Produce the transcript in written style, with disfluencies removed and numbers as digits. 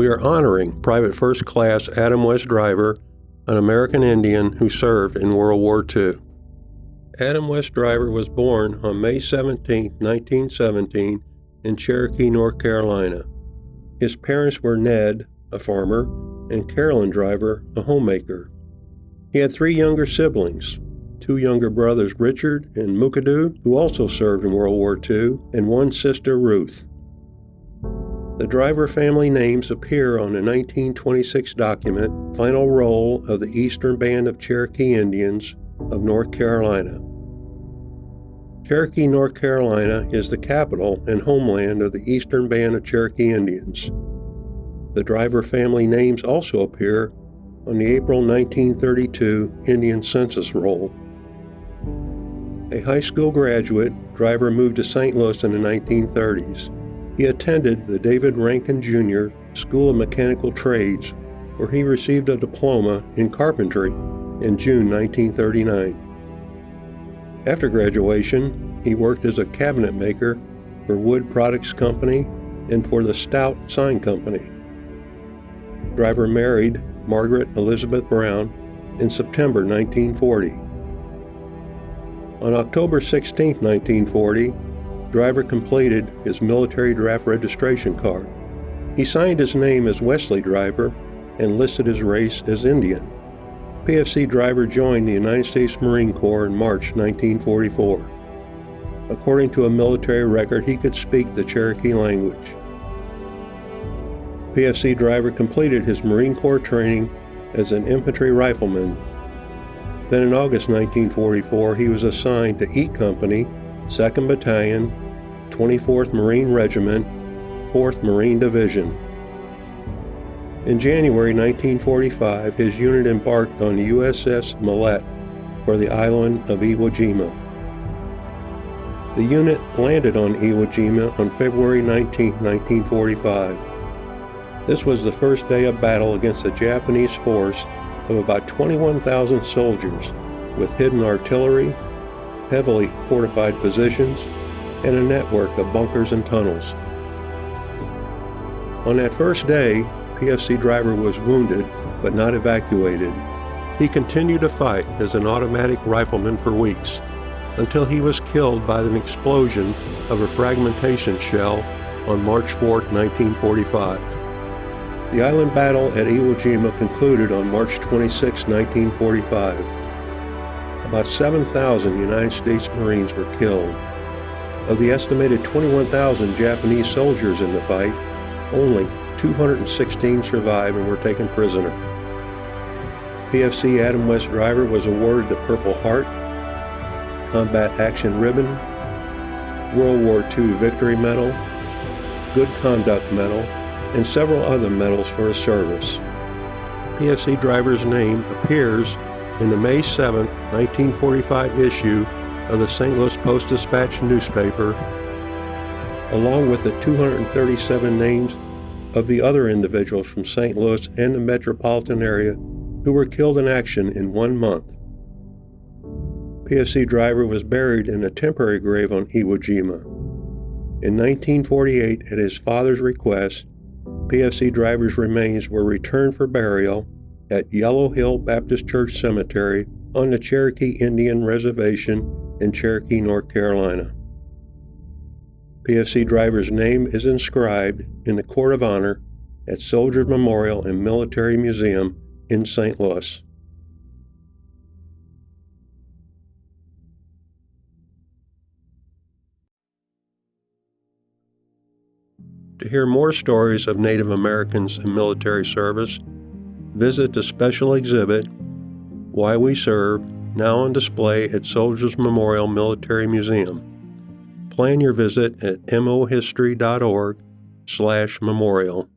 we are honoring Private First Class Adam West Driver, an American Indian who served in World War II. Adam West Driver was born on May 17, 1917, in Cherokee, North Carolina. His parents were Ned, a farmer, and Carolyn Driver, a homemaker. He had 3 younger siblings, 2 younger brothers, Richard and Mukadu, who also served in World War II, and 1 sister, Ruth. The Driver family names appear on a 1926 document, Final Roll of the Eastern Band of Cherokee Indians of North Carolina. Cherokee, North Carolina is the capital and homeland of the Eastern Band of Cherokee Indians. The Driver family names also appear on the April 1932 Indian Census Roll. A high school graduate, Driver moved to St. Louis in the 1930s. He attended the David Rankin Jr. School of Mechanical Trades, where he received a diploma in carpentry in June 1939. After graduation, he worked as a cabinet maker for Wood Products Company and for the Stout Sign Company. Driver married Margaret Elizabeth Brown in September 1940. On October 16, 1940, Driver completed his military draft registration card. He signed his name as Wesley Driver and listed his race as Indian. PFC Driver joined the United States Marine Corps in March 1944. According to a military record, he could speak the Cherokee language. PFC Driver completed his Marine Corps training as an infantry rifleman. Then in August 1944, he was assigned to E Company, 2nd Battalion, 24th Marine Regiment, 4th Marine Division. In January 1945, his unit embarked on the USS Millet for the island of Iwo Jima. The unit landed on Iwo Jima on February 19, 1945. This was the first day of battle against a Japanese force of about 21,000 soldiers with hidden artillery, heavily fortified positions, and a network of bunkers and tunnels. On that first day, PFC Driver was wounded but not evacuated. He continued to fight as an automatic rifleman for weeks until he was killed by an explosion of a fragmentation shell on March 4, 1945. The island battle at Iwo Jima concluded on March 26, 1945. About 7,000 United States Marines were killed. Of the estimated 21,000 Japanese soldiers in the fight, only 216 survived and were taken prisoner. PFC Adam West Driver was awarded the Purple Heart, Combat Action Ribbon, World War II Victory Medal, Good Conduct Medal, and several other medals for his service. PFC Driver's name appears in the May 7, 1945 issue of the St. Louis Post-Dispatch newspaper, along with the 237 names of the other individuals from St. Louis and the metropolitan area who were killed in action in 1 month. PFC Driver was buried in a temporary grave on Iwo Jima. In 1948, at his father's request, PFC Driver's remains were returned for burial at Yellow Hill Baptist Church Cemetery on the Cherokee Indian Reservation in Cherokee, North Carolina. PFC Driver's name is inscribed in the Court of Honor at Soldiers Memorial and Military Museum in St. Louis. To hear more stories of Native Americans in military service, visit the special exhibit, Why We Serve, now on display at Soldiers Memorial Military Museum. Plan your visit at mohistory.org/memorial.